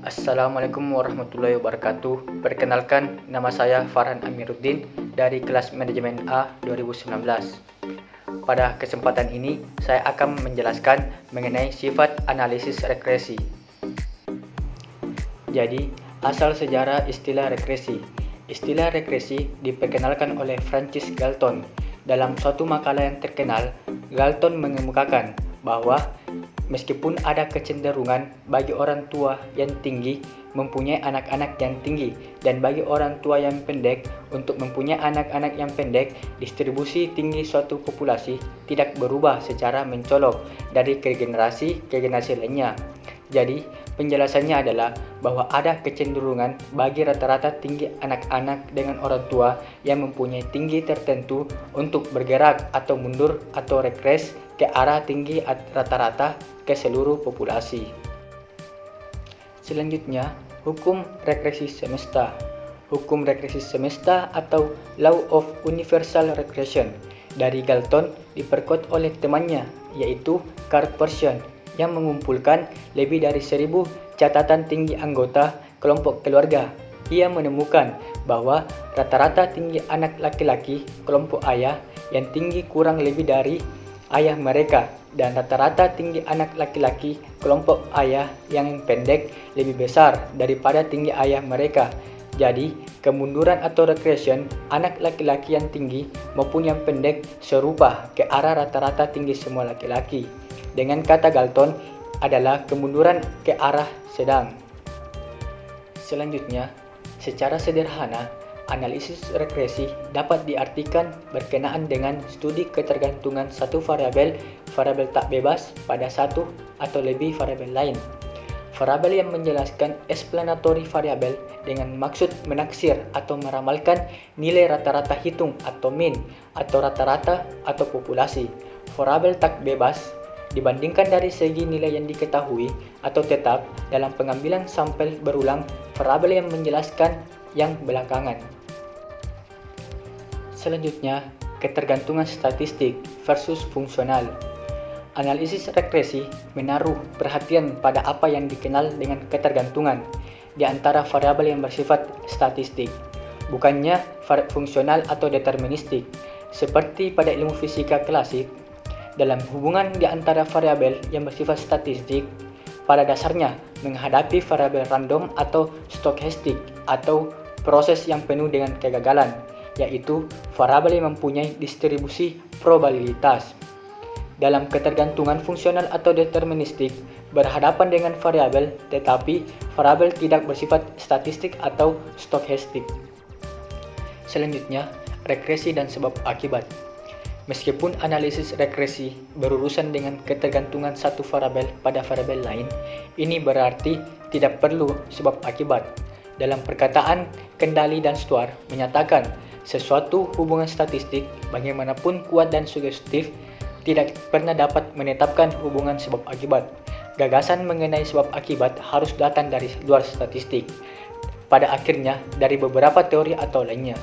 Assalamualaikum warahmatullahi wabarakatuh. Perkenalkan, nama saya Farhan Amiruddin dari kelas Manajemen A 2019. Pada kesempatan ini, saya akan menjelaskan mengenai sifat analisis regresi. Jadi, asal sejarah istilah regresi. Istilah regresi diperkenalkan oleh Francis Galton. Dalam suatu makalah yang terkenal, Galton mengemukakan bahwa meskipun ada kecenderungan bagi orang tua yang tinggi mempunyai anak-anak yang tinggi dan bagi orang tua yang pendek untuk mempunyai anak-anak yang pendek, distribusi tinggi suatu populasi tidak berubah secara mencolok dari ke generasi lainnya. Jadi, penjelasannya adalah bahwa ada kecenderungan bagi rata-rata tinggi anak-anak dengan orang tua yang mempunyai tinggi tertentu untuk bergerak atau mundur atau regres ke arah tinggi rata-rata ke seluruh populasi. Selanjutnya, hukum regresi semesta. Hukum regresi semesta atau Law of Universal Regression dari Galton diperkuat oleh temannya, yaitu Carl Persson, yang mengumpulkan lebih dari 1.000 catatan tinggi anggota kelompok keluarga. Ia menemukan bahwa rata-rata tinggi anak laki-laki kelompok ayah yang tinggi kurang lebih dari ayah mereka, dan rata-rata tinggi anak laki-laki kelompok ayah yang pendek lebih besar daripada tinggi ayah mereka. Jadi, kemunduran atau regression anak laki-laki yang tinggi maupun yang pendek serupa ke arah rata-rata tinggi semua laki-laki. Dengan kata Galton adalah kemunduran ke arah sedang. Selanjutnya, secara sederhana, analisis regresi dapat diartikan berkenaan dengan studi ketergantungan satu variabel tak bebas pada satu atau lebih variabel lain. Variabel yang menjelaskan explanatory variabel dengan maksud menaksir atau meramalkan nilai rata-rata hitung atau mean atau rata-rata atau populasi. Variabel tak bebas dibandingkan dari segi nilai yang diketahui atau tetap dalam pengambilan sampel berulang variabel yang menjelaskan yang belakangan. Selanjutnya, ketergantungan statistik versus fungsional. Analisis regresi menaruh perhatian pada apa yang dikenal dengan ketergantungan di antara variabel yang bersifat statistik, bukannya fungsional atau deterministik. Seperti pada ilmu fisika klasik, dalam hubungan di antara variabel yang bersifat statistik, pada dasarnya menghadapi variabel random atau stokastik atau proses yang penuh dengan kegagalan, yaitu variabel yang mempunyai distribusi probabilitas. Dalam ketergantungan fungsional atau deterministik, berhadapan dengan variabel tetapi variabel tidak bersifat statistik atau stokastik. Selanjutnya, regresi dan sebab akibat. Meskipun analisis regresi berurusan dengan ketergantungan satu variabel pada variabel lain, ini berarti tidak perlu sebab akibat. Dalam perkataan Kendali dan Stuart menyatakan, sesuatu hubungan statistik bagaimanapun kuat dan sugestif tidak pernah dapat menetapkan hubungan sebab akibat. Gagasan mengenai sebab akibat harus datang dari luar statistik, pada akhirnya dari beberapa teori atau lainnya.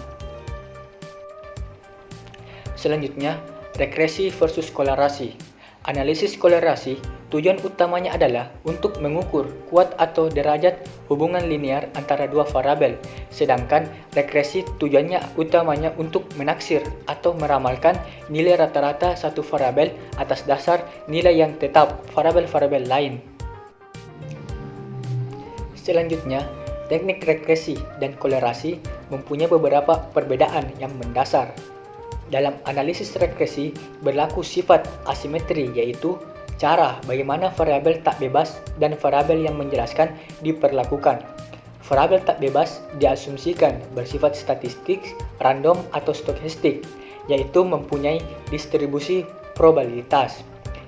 Selanjutnya, regresi versus kolerasi. Analisis kolerasi, tujuan utamanya adalah untuk mengukur kuat atau derajat hubungan linear antara dua variabel, sedangkan regresi tujuannya utamanya untuk menaksir atau meramalkan nilai rata-rata satu variabel atas dasar nilai yang tetap variabel-variabel lain. Selanjutnya, teknik regresi dan kolerasi mempunyai beberapa perbedaan yang mendasar. Dalam analisis regresi berlaku sifat asimetri, yaitu cara bagaimana variabel tak bebas dan variabel yang menjelaskan diperlakukan. Variabel tak bebas diasumsikan bersifat statistik, random atau stokastik, yaitu mempunyai distribusi probabilitas.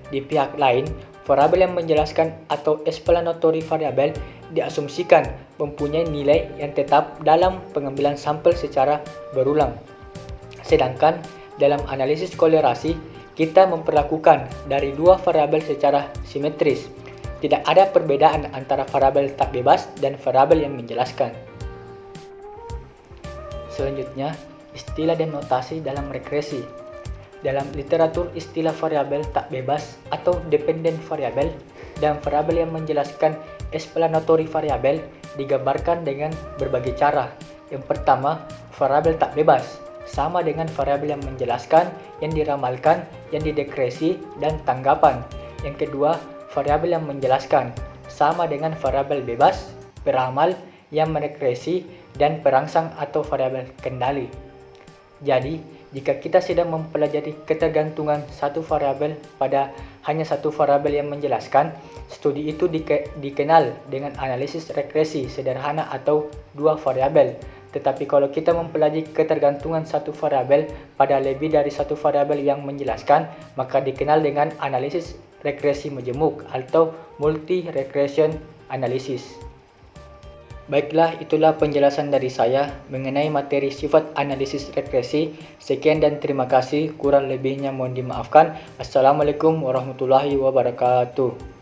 Di pihak lain, variabel yang menjelaskan atau explanatory variabel diasumsikan mempunyai nilai yang tetap dalam pengambilan sampel secara berulang. Sedangkan dalam analisis kolerasi, kita memperlakukan dari dua variabel secara simetris. Tidak ada perbedaan antara variabel tak bebas dan variabel yang menjelaskan. Selanjutnya, istilah dan notasi dalam regresi. Dalam literatur, istilah variabel tak bebas atau dependent variable dan variabel yang menjelaskan explanatory variable digambarkan dengan berbagai cara. Yang pertama, variabel tak bebas, sama dengan variabel yang menjelaskan, yang diramalkan, yang didekresi, dan tanggapan. Yang kedua, variabel yang menjelaskan, sama dengan variabel bebas, peramal, yang meregresi, dan perangsang atau variabel kendali. Jadi, jika kita sedang mempelajari ketergantungan satu variabel pada hanya satu variabel yang menjelaskan, studi itu dikenal dengan analisis regresi sederhana atau dua variabel. Tetapi kalau kita mempelajari ketergantungan satu variabel pada lebih dari satu variabel yang menjelaskan, maka dikenal dengan analisis regresi majemuk atau multi regression analysis. Baiklah, itulah penjelasan dari saya mengenai materi sifat analisis regresi. Sekian dan terima kasih. Kurang lebihnya mohon dimaafkan. Assalamualaikum warahmatullahi wabarakatuh.